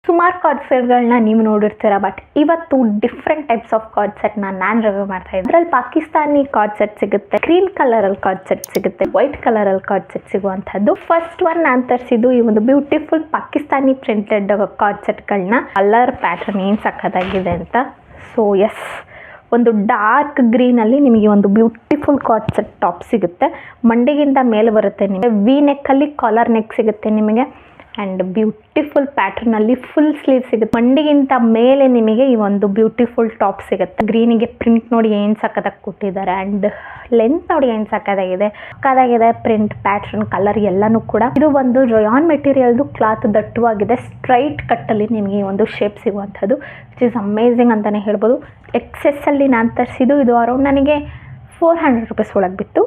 ಸುಮಾರು ಕಾರ್ಡ್ ಸೆಟ್ಗಳನ್ನ ನೀವು ನೋಡಿರ್ತೀರ, ಬಟ್ ಇವತ್ತು ಡಿಫ್ರೆಂಟ್ ಟೈಪ್ಸ್ ಆಫ್ ಕಾರ್ಡ್ ಸೆಟ್ನ ನಾನು ರಿವ್ಯೂ ಮಾಡ್ತಾ ಇದ್ದೀನಿ. ಅದರಲ್ಲಿ ಪಾಕಿಸ್ತಾನಿ ಕಾರ್ಡ್ ಸೆಟ್ ಸಿಗುತ್ತೆ, ಗ್ರೀನ್ ಕಲರಲ್ಲಿ ಕಾರ್ಡ್ ಸೆಟ್ ಸಿಗುತ್ತೆ, ವೈಟ್ ಕಲರಲ್ಲಿ ಕಾರ್ಡ್ ಸೆಟ್ ಸಿಗುವಂಥದ್ದು. ಫಸ್ಟ್ ಒನ್ ನಾನು ತರಿಸಿದ್ದು ಈ ಒಂದು ಬ್ಯೂಟಿಫುಲ್ ಪಾಕಿಸ್ತಾನಿ ಪ್ರಿಂಟೆಡ್ ಕಾರ್ಡ್ ಸೆಟ್ಗಳನ್ನ. ಕಲರ್ ಪ್ಯಾಟರ್ನ್ ಏನು ಸಕ್ಕತ್ತಾಗಿದೆ ಅಂತ. ಸೊ ಎಸ್, ಒಂದು ಡಾರ್ಕ್ ಗ್ರೀನಲ್ಲಿ ನಿಮಗೆ ಒಂದು ಬ್ಯೂಟಿಫುಲ್ ಕಾರ್ಡ್ ಸೆಟ್ ಟಾಪ್ ಸಿಗುತ್ತೆ. ಮಂಡಿಗಿಂತ ಮೇಲೆ ಬರುತ್ತೆ ನಿಮಗೆ. ವಿ ನೆಕ್ಕಲ್ಲಿ ಕಾಲರ್ ನೆಕ್ ಸಿಗುತ್ತೆ ನಿಮಗೆ. ಆ್ಯಂಡ್ ಬ್ಯೂಟಿಫುಲ್ ಪ್ಯಾಟರ್ನಲ್ಲಿ ಫುಲ್ ಸ್ಲೀವ್ ಸಿಗುತ್ತೆ. ಮಂಡಿಗಿಂತ ಮೇಲೆ ನಿಮಗೆ ಈ ಒಂದು ಬ್ಯೂಟಿಫುಲ್ ಟಾಪ್ ಸಿಗುತ್ತೆ. ಗ್ರೀನಿಗೆ ಪ್ರಿಂಟ್ ನೋಡಿ ಏನು ಸಕ್ಕತ್ತಾಗಿ ಕೊಟ್ಟಿದ್ದಾರೆ. ಆ್ಯಂಡ್ ಲೆಂತ್ ನೋಡಿ ಏನು ಸಕ್ಕತ್ತಾಗಿದೆ. ಪ್ರಿಂಟ್, ಪ್ಯಾಟರ್ನ್, ಕಲರ್ ಎಲ್ಲನೂ ಕೂಡ. ಇದು ಒಂದು ರಯಾನ್ ಮೆಟೀರಿಯಲ್ದು ಕ್ಲಾತ್, ದಟ್ಟವಾಗಿದೆ. ಸ್ಟ್ರೈಟ್ ಕಟ್ಟಲ್ಲಿ ನಿಮಗೆ ಒಂದು ಶೇಪ್ ಸಿಗುವಂಥದ್ದು, ವಿಚ್ ಇಸ್ ಅಮೇಝಿಂಗ್ ಅಂತಲೇ ಹೇಳ್ಬೋದು. XS ನಾನು ತರಿಸಿದ್ದು. ಇದು ಅರೌಂಡ್ ನನಗೆ 400 ರೂಪೀಸ್ ಒಳಗೆ ಬಿತ್ತು.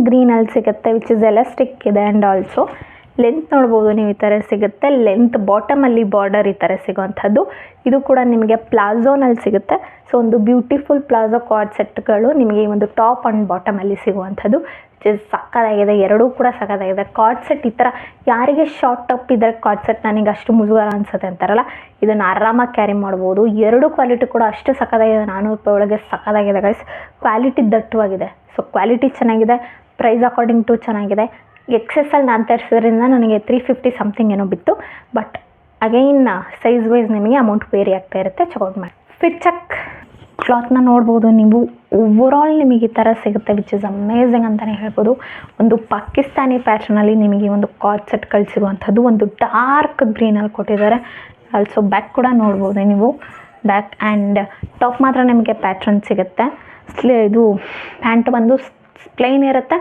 ಗ್ರೀನಲ್ಲಿ ಸಿಗುತ್ತೆ, ವಿಚ್ ಇಸ್ ಎಲಾಸ್ಟಿಕ್ ಇದೆ. ಆ್ಯಂಡ್ ಆಲ್ಸೋ ಲೆಂತ್ ನೋಡ್ಬೋದು ನೀವು, ಈ ಥರ ಸಿಗುತ್ತೆ. ಲೆಂತ್ ಬಾಟಮಲ್ಲಿ ಬಾರ್ಡರ್ ಈ ಥರ ಸಿಗುವಂಥದ್ದು. ಇದು ಕೂಡ ನಿಮಗೆ ಪ್ಲಾಜೋನಲ್ಲಿ ಸಿಗುತ್ತೆ. ಸೊ ಒಂದು ಬ್ಯೂಟಿಫುಲ್ ಪ್ಲಾಜೋ ಕಾರ್ಡ್ ಸೆಟ್ಗಳು ನಿಮಗೆ ಈ ಒಂದು ಟಾಪ್ ಆ್ಯಂಡ್ ಬಾಟಮಲ್ಲಿ ಸಿಗುವಂಥದ್ದು, ವಿಚ್ ಇಸ್ ಸಕ್ಕತ್ತಾಗಿದೆ. ಎರಡೂ ಕೂಡ ಸಕ್ಕತ್ತಾಗಿದೆ. ಕಾರ್ಡ್ ಸೆಟ್ ಈ ಥರ ಯಾರಿಗೆ ಶಾರ್ಟ್ ಟಾಪ್ ಇದ್ದರೆ ಕಾರ್ಡ್ ಸೆಟ್ ನನಗೆ ಅಷ್ಟು ಮುಜುಗರ ಅನಿಸುತ್ತೆ ಅಂತಾರಲ್ಲ, ಇದನ್ನು ಆರಾಮಾಗಿ ಕ್ಯಾರಿ ಮಾಡ್ಬೋದು. ಎರಡು ಕ್ವಾಲಿಟಿ ಕೂಡ ಅಷ್ಟು ಸಕ್ಕತ್ತಾಗಿದೆ. 400 ರೂಪಾಯಿ ಒಳಗೆ ಸಕ್ಕತ್ತಾಗಿದೆ ಗೈಸ್. ಕ್ವಾಲಿಟಿ ದಟ್ಟವಾಗಿದೆ. ಸೊ ಕ್ವಾಲಿಟಿ ಚೆನ್ನಾಗಿದೆ, ಪ್ರೈಸ್ ಅಕಾರ್ಡಿಂಗ್ ಟು ಚೆನ್ನಾಗಿದೆ. XS ನಾನು ತರಿಸೋದ್ರಿಂದ ನನಗೆ 350 ಸಮಥಿಂಗ್ ಏನೋ ಬಿತ್ತು. ಬಟ್ ಅಗೈನ್ ಸೈಜ್ ವೈಸ್ ನಿಮಗೆ ಅಮೌಂಟ್ ವೇರಿ ಆಗ್ತಾ ಇರುತ್ತೆ. ಚೆಕ್ಔಟ್ ಮಾಡಿ. ಫಿಟ್ ಚೆಕ್ ಕ್ಲಾತ್ನ ನೋಡ್ಬೋದು ನೀವು. ಓವರಾಲ್ ನಿಮಗೆ ಈ ಥರ ಸಿಗುತ್ತೆ, ವಿಚ್ ಇಸ್ ಅಮೇಝಿಂಗ್ ಅಂತಲೇ ಹೇಳ್ಬೋದು. ಒಂದು ಪಾಕಿಸ್ತಾನಿ ಪ್ಯಾಟರ್ನಲ್ಲಿ ನಿಮಗೆ ಒಂದು ಕಾರ್ಡ್ ಸೆಟ್ಗಳು ಸಿಗುವಂಥದ್ದು. ಒಂದು ಡಾರ್ಕ್ ಗ್ರೀನಲ್ಲಿ ಕೊಟ್ಟಿದ್ದಾರೆ. ಆಲ್ಸೋ ಬ್ಯಾಕ್ ಕೂಡ ನೋಡ್ಬೋದು ನೀವು. ಬ್ಯಾಕ್ ಆ್ಯಂಡ್ ಟಾಪ್ ಮಾತ್ರ ನಿಮಗೆ ಪ್ಯಾಟ್ರನ್ ಸಿಗುತ್ತೆ. ಇದು ಪ್ಯಾಂಟ್ ಬಂದು ಪ್ಲೈನ್ ಇರುತ್ತೆ.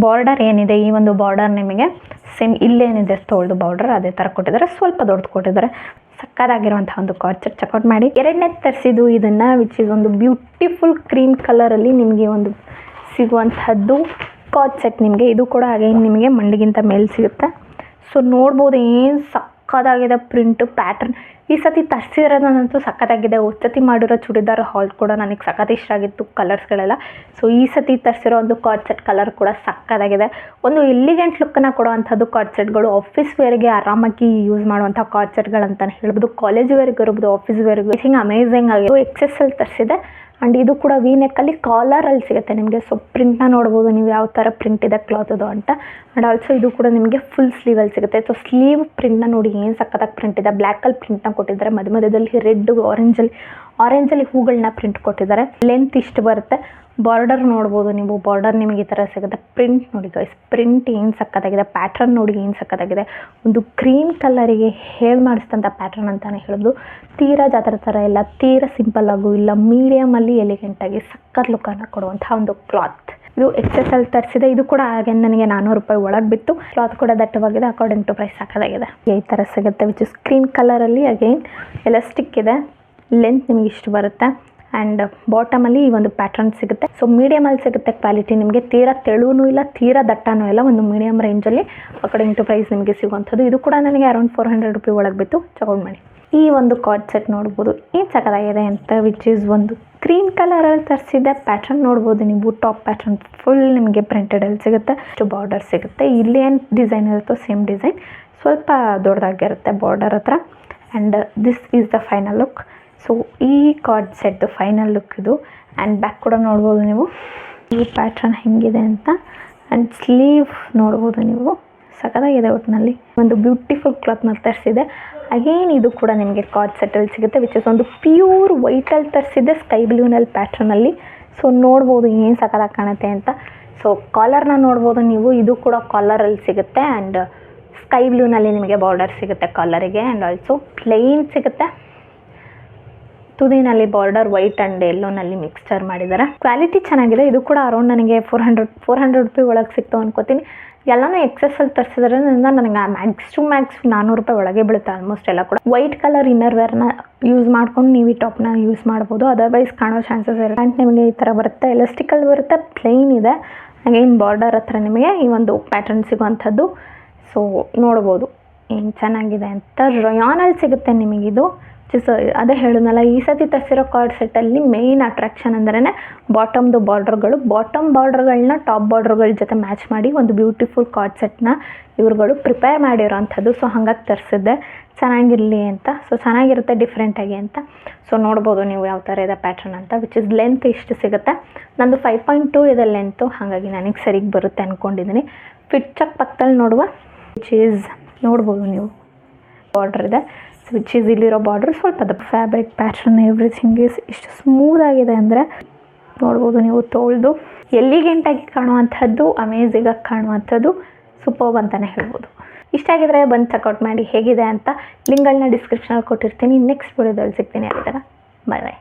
ಬಾರ್ಡರ್ ಏನಿದೆ, ಈ ಒಂದು ಬಾರ್ಡರ್ ನಿಮಗೆ ಸೇಮ್ ಇಲ್ಲೇನಿದೆ ತೋಳ್ದು ಬಾರ್ಡರ್ ಅದೇ ಥರ ಕೊಟ್ಟಿದ್ದಾರೆ. ಸ್ವಲ್ಪ ದೊಡ್ಡದು ಕೊಟ್ಟಿದ್ದಾರೆ. ಸಕ್ಕತ್ತಾಗಿರುವಂಥ ಒಂದು ಕಾರ್ಡ್ ಸೆಟ್. ಚೆಕ್ಔಟ್ ಮಾಡಿ. ಎರಡನೇ ತರಿಸಿದ್ದು ಇದನ್ನು, ವಿಚ್ ಇಸ್ ಒಂದು ಬ್ಯೂಟಿಫುಲ್ ಕ್ರೀಮ್ ಕಲರಲ್ಲಿ ನಿಮಗೆ ಒಂದು ಸಿಗುವಂಥದ್ದು ಕಾರ್ಡ್ ಸೆಟ್ ನಿಮಗೆ. ಇದು ಕೂಡ ಹಾಗೆ ನಿಮಗೆ ಮಂಡಿಗಿಂತ ಮೇಲೆ ಸಿಗುತ್ತೆ. ಸೊ ನೋಡ್ಬೋದು ಏನು ಸಕ್ಕತ್ತಾಗಿದೆ ಪ್ರಿಂಟು, ಪ್ಯಾಟರ್ನ್. ಈ ಸತಿ ತರಿಸಿರೋದಂತೂ ಸಕ್ಕತ್ತಾಗಿದೆ. ಸತಿ ಮಾಡಿರೋ ಚೂಡಿದಾರ್ ಹಾಲ್ ಕೂಡ ನನಗೆ ಸಖತ್ ಇಷ್ಟ ಆಗಿತ್ತು, ಕಲರ್ಸ್ಗಳೆಲ್ಲ. ಸೊ ಈ ಸತಿ ತರಿಸಿರೋ ಒಂದು ಕಾರ್ಡ್ ಸೆಟ್ ಕಲರ್ ಕೂಡ ಸಕ್ಕತ್ತಾಗಿದೆ. ಒಂದು ಎಲಿಗೆಂಟ್ ಲುಕ್ಕನ್ನು ಕೊಡುವಂಥದ್ದು ಕಾರ್ಡ್ ಸೆಟ್ಗಳು. ಆಫೀಸ್ ವೇರ್ಗೆ ಆರಾಮಾಗಿ ಯೂಸ್ ಮಾಡುವಂಥ ಕಾರ್ಡ್ ಸೆಟ್ಗಳು ಅಂತಲೇ ಹೇಳ್ಬೋದು. ಕಾಲೇಜ್ ವೇರ್ಗೆ ಇರ್ಬೋದು, ಆಫೀಸ್ ವೇರ್ಗೆ. ಥಿಂಗ್ ಅಮೇಝಿಂಗ್ ಆಗಿದೆ. XS ತರಿಸಿದೆ. ಆ್ಯಂಡ್ ಇದು ಕೂಡ ವಿ ನೆಕ್ಕಲ್ಲಿ ಕಾಲರಲ್ಲಿ ಸಿಗುತ್ತೆ ನಿಮಗೆ. ಸೊ ಪ್ರಿಂಟ್ನ ನೋಡ್ಬೋದು ನೀವು, ಯಾವ ಥರ ಪ್ರಿಂಟ್ ಇದೆ ಕ್ಲಾತದು ಅಂತ. ಆ್ಯಂಡ್ ಆಲ್ಸೋ ಇದು ಕೂಡ ನಿಮಗೆ ಫುಲ್ ಸ್ಲೀವಲ್ಲಿ ಸಿಗುತ್ತೆ. ಸೊ ಸ್ಲೀವ್ ಪ್ರಿಂಟ್ನ ನೋಡಿ ಏನು ಸಕ್ಕತ್ತಾಗಿ ಪ್ರಿಂಟ್ ಇದೆ. ಬ್ಲ್ಯಾಕಲ್ಲಿ ಪ್ರಿಂಟ್ನ ಕೊಟ್ಟಿದ್ದಾರೆ. ಮಧ್ಯದಲ್ಲಿ ರೆಡ್, ಆರೆಂಜಲ್ಲಿ ಹೂಗಳನ್ನ ಪ್ರಿಂಟ್ ಕೊಟ್ಟಿದ್ದಾರೆ. ಲೆಂತ್ ಇಷ್ಟು ಬರುತ್ತೆ. ಬಾರ್ಡರ್ ನೋಡ್ಬೋದು ನೀವು. ಬಾರ್ಡರ್ ನಿಮಗೆ ಈ ಥರ ಸಿಗುತ್ತೆ. ಪ್ರಿಂಟ್ ನೋಡಿ ಗೈಸ್, ಪ್ರಿಂಟ್ ಏನು ಸಕ್ಕತ್ತಾಗಿದೆ. ಪ್ಯಾಟ್ರನ್ ನೋಡಿ ಏನು ಸಕ್ಕತ್ತಾಗಿದೆ. ಒಂದು ಗ್ರೀನ್ ಕಲರಿಗೆ ಹೇಳಿ ಮಾಡಿಸಿದಂಥ ಪ್ಯಾಟ್ರನ್ ಅಂತಲೇ ಹೇಳ್ಬೋದು. ತೀರಾ ಜಾತ್ರೆ ಥರ ಇಲ್ಲ, ತೀರಾ ಸಿಂಪಲ್ ಆಗು ಇಲ್ಲ, ಮೀಡಿಯಮಲ್ಲಿ ಎಲಿಗೆಂಟಾಗಿ ಸಕ್ಕತ್ ಲುಕ್ಕನ್ನು ಕೊಡುವಂಥ ಒಂದು ಕ್ಲಾತ್. ಇದು XS ತರಿಸಿದೆ. ಇದು ಕೂಡ ಹಾಗೆ ನನಗೆ 400 ರೂಪಾಯಿ ಒಳಗೆ ಬಿತ್ತು. ಕ್ಲಾತ್ ಕೂಡ ದಟ್ಟವಾಗಿದೆ. ಅಕಾರ್ಡಿಂಗ್ ಟು ಪ್ರೈಸ್ ಸಕ್ಕತ್ತಾಗಿದೆ. ಈ ಥರ ಸಿಗುತ್ತೆ, ವಿಚ್ ಇಸ್ ಕ್ರೀಮ್ ಕಲರಲ್ಲಿ. ಅಗೈನ್ ಎಲಾಸ್ಟಿಕ್ ಇದೆ. ಲೆಂತ್ ನಿಮಗೆ ಇಷ್ಟು ಬರುತ್ತೆ. ಆ್ಯಂಡ್ ಬಾಟಮಲ್ಲಿ ಈ ಒಂದು ಪ್ಯಾಟ್ರನ್ ಸಿಗುತ್ತೆ. ಸೊ ಮೀಡಿಯಮಲ್ಲಿ ಸಿಗುತ್ತೆ ಕ್ವಾಲಿಟಿ ನಿಮಗೆ. ತೀರಾ ತೆಳುವೂ ಇಲ್ಲ, ತೀರಾ ದಟ್ಟನೂ ಇಲ್ಲ. ಒಂದು ಮೀಡಿಯಮ್ ರೇಂಜಲ್ಲಿ ಅಕಾರ್ಡಿಂಗ್ ಟು ಪ್ರೈಸ್ ನಿಮಗೆ ಸಿಗುವಂಥದ್ದು. ಇದು ಕೂಡ ನನಗೆ ಅರೌಂಡ್ 400 ರೂಪಾಯಿ ಒಳಗೆ ಬಿತ್ತು. ಚೆಕ್ಔಟ್ ಮಾಡಿ. ಈ ಒಂದು ಕಾರ್ಡ್ ಸೆಟ್ ನೋಡ್ಬೋದು ಏನು ಸಕ್ಕತ್ತಾಗಿದೆ ಅಂತ, ವಿಚ್ ಈಸ್ ಒಂದು ಕ್ರೀಮ್ ಕಲರಲ್ಲಿ ತರಿಸಿದೆ. ಪ್ಯಾಟ್ರನ್ ನೋಡ್ಬೋದು ನೀವು. ಟಾಪ್ ಪ್ಯಾಟ್ರನ್ ಫುಲ್ ನಿಮಗೆ ಪ್ರಿಂಟೆಡಲ್ಲಿ ಸಿಗುತ್ತೆ. ಇಷ್ಟು ಬಾರ್ಡರ್ ಸಿಗುತ್ತೆ. ಇಲ್ಲಿ ಏನು ಡಿಸೈನ್ ಇರುತ್ತೋ ಸೇಮ್ ಡಿಸೈನ್, ಸ್ವಲ್ಪ ದೊಡ್ಡದಾಗಿರುತ್ತೆ ಬಾರ್ಡರ್ ಹತ್ರ. And this is the final look. So ಈ ಕಾರ್ಡ್ ಸೆಟ್ದು ಫೈನಲ್ ಲುಕ್ ಇದು. ಆ್ಯಂಡ್ ಬ್ಯಾಕ್ ಕೂಡ ನೋಡ್ಬೋದು ನೀವು ಈ ಪ್ಯಾಟ್ರನ್ ಹೆಂಗಿದೆ ಅಂತ. ಆ್ಯಂಡ್ ಸ್ಲೀವ್ ನೋಡ್ಬೋದು ನೀವು. ಸಕ್ಕತ್ತಾಗಿದೆ. ಒಟ್ಟಿನಲ್ಲಿ ಒಂದು ಬ್ಯೂಟಿಫುಲ್ ಕ್ಲಾತ್ನಲ್ಲಿ ತರಿಸಿದೆ. ಅಗೇನ್ ಇದು ಕೂಡ ನಿಮಗೆ ಕಾರ್ಡ್ ಸೆಟ್ಟಲ್ಲಿ ಸಿಗುತ್ತೆ, ವಿಚ್ ಇಸ್ ಒಂದು ಪ್ಯೂರ್ ವೈಟಲ್ಲಿ ತರಿಸಿದೆ, ಸ್ಕೈ ಬ್ಲೂನಲ್ಲಿ ಪ್ಯಾಟ್ರನಲ್ಲಿ. ಸೊ ನೋಡ್ಬೋದು ಏನು ಸಕ್ಕತ್ತಾಗಿ ಕಾಣುತ್ತೆ ಅಂತ. ಸೊ ಕಾಲರ್ನ ನೋಡ್ಬೋದು ನೀವು. ಇದು ಕೂಡ ಕಾಲರಲ್ಲಿ ಸಿಗುತ್ತೆ. ಆ್ಯಂಡ್ ಸ್ಕೈ ಬ್ಲೂನಲ್ಲಿ ನಿಮಗೆ ಬಾರ್ಡರ್ ಸಿಗುತ್ತೆ ಕಾಲರಿಗೆ. ಆ್ಯಂಡ್ ಆಲ್ಸೋ ಪ್ಲೈನ್ ಸಿಗುತ್ತೆ. ತುದಿನಲ್ಲಿ ಬಾರ್ಡರ್ ವೈಟ್ ಆ್ಯಂಡ್ ಯೆಲ್ಲೋನಲ್ಲಿ ಮಿಕ್ಸ್ಚರ್ ಮಾಡಿದ್ದಾರೆ. ಕ್ವಾಲಿಟಿ ಚೆನ್ನಾಗಿದೆ. ಇದು ಕೂಡ ಅರೌಂಡ್ ನನಗೆ 400 ರೂಪಾಯಿ ಒಳಗೆ ಸಿಕ್ತು ಅನ್ಕೋತೀನಿ. ಎಲ್ಲನೂ XS ತರಿಸಿದ್ರಿಂದ ನನಗೆ ಮ್ಯಾಕ್ಸ್ ಟು ಮ್ಯಾಕ್ಸ್ 400 ರೂಪಾಯಿ ಒಳಗೆ ಬೀಳುತ್ತೆ ಆಲ್ಮೋಸ್ಟ್ ಎಲ್ಲ ಕೂಡ. ವೈಟ್ ಕಲರ್ ಇನ್ನರ್ ವೇರ್ನ ಯೂಸ್ ಮಾಡ್ಕೊಂಡು ನೀವು ಈ ಟಾಪ್ನ ಯೂಸ್ ಮಾಡ್ಬೋದು. ಅದರ್ವೈಸ್ ಕಾಣೋ ಚಾನ್ಸಸ್ ಇರುತ್ತೆ. ಪ್ಯಾಂಟ್ ನಿಮಗೆ ಈ ಥರ ಬರುತ್ತೆ, ಎಲಾಸ್ಟಿಕಲ್ ಬರುತ್ತೆ, ಪ್ಲೈನ್ ಇದೆ. ಅಗೇನ್ ಬಾರ್ಡರ್ ಹತ್ರ ನಿಮಗೆ ಈ ಒಂದು ಪ್ಯಾಟರ್ನ್ ಸಿಗುವಂಥದ್ದು. ಸೊ ನೋಡ್ಬೋದು ಏನು ಚೆನ್ನಾಗಿದೆ ಅಂತ. ರಯಾನಲ್ಲಿ ಸಿಗುತ್ತೆ ನಿಮಗಿದು. ಸೊ ಅದೇ ಹೇಳಿದ್ನಲ್ಲ, ಈ ಸತಿ ತರಿಸಿರೋ ಕಾರ್ಡ್ ಸೆಟ್ಟಲ್ಲಿ ಮೇಯ್ನ್ ಅಟ್ರಾಕ್ಷನ್ ಅಂದ್ರೆ ಬಾಟಮ್ದು ಬಾರ್ಡರ್ಗಳು. ಬಾಟಮ್ ಬಾರ್ಡರ್ಗಳನ್ನ ಟಾಪ್ ಬಾರ್ಡರ್ಗಳ ಜೊತೆ ಮ್ಯಾಚ್ ಮಾಡಿ ಒಂದು ಬ್ಯೂಟಿಫುಲ್ ಕಾರ್ಡ್ ಸೆಟ್ನ ಇವ್ರುಗಳು ಪ್ರಿಪೇರ್ ಮಾಡಿರೋವಂಥದ್ದು. ಸೊ ಹಾಗಾಗಿ ತರಿಸಿದ್ದೆ ಚೆನ್ನಾಗಿರಲಿ ಅಂತ. ಸೊ ಚೆನ್ನಾಗಿರುತ್ತೆ ಡಿಫ್ರೆಂಟಾಗಿ ಅಂತ. ಸೊ ನೋಡ್ಬೋದು ನೀವು ಯಾವ ಥರ ಇದೆ ಪ್ಯಾಟ್ರನ್ ಅಂತ. ವಿಚ್ ಇಸ್ ಲೆಂತ್ ಇಷ್ಟು ಸಿಗುತ್ತೆ. ನಂದು 5.2 ಇದೆ ಲೆಂತು, ಹಾಗಾಗಿ ನನಗೆ ಸರಿಗೆ ಬರುತ್ತೆ ಅಂದ್ಕೊಂಡಿದ್ದೀನಿ. ಫಿಟ್ ಚೆಕ್ ಪಕ್ಕದಲ್ಲಿ ನೋಡುವ, ವಿಚ್ ಈಸ್ ನೋಡ್ಬೋದು ನೀವು ಬಾರ್ಡ್ರ್ ಇದೆ. ವಿಚ್ ಈಸ್ ಇಲ್ಲಿರೋ ಬಾರ್ಡ್ರ್ ಸ್ವಲ್ಪ ಫ್ಯಾಬ್ರಿಕ್ ಪ್ಯಾಟ್ರನ್ ಎವ್ರಿಥಿಂಗ್ ಈಸ್ ಇಷ್ಟು ಸ್ಮೂದಾಗಿದೆ ಅಂದರೆ ನೋಡ್ಬೋದು ನೀವು. ತೋಳ್ದು ಎಲಿಗೆಂಟಾಗಿ ಕಾಣುವಂಥದ್ದು, ಅಮೇಝಿಂಗಾಗಿ ಕಾಣುವಂಥದ್ದು, ಸೂಪರ್ಬ್ ಅಂತಲೇ ಹೇಳ್ಬೋದು. ಇಷ್ಟ ಆಗಿದ್ರೆ ಬಂದು ಚೆಕ್ಔಟ್ ಮಾಡಿ ಹೇಗಿದೆ ಅಂತ. ಲಿಂಕ್ಗಳನ್ನ ಡಿಸ್ಕ್ರಿಪ್ಷನಲ್ಲಿ ಕೊಟ್ಟಿರ್ತೀನಿ. ನೆಕ್ಸ್ಟ್ ವಿಡಿಯೋದಲ್ಲಿ ಸಿಗ್ತೀನಿ. ಆ ಥರ ಬಾಯ್ ಬಾಯ್.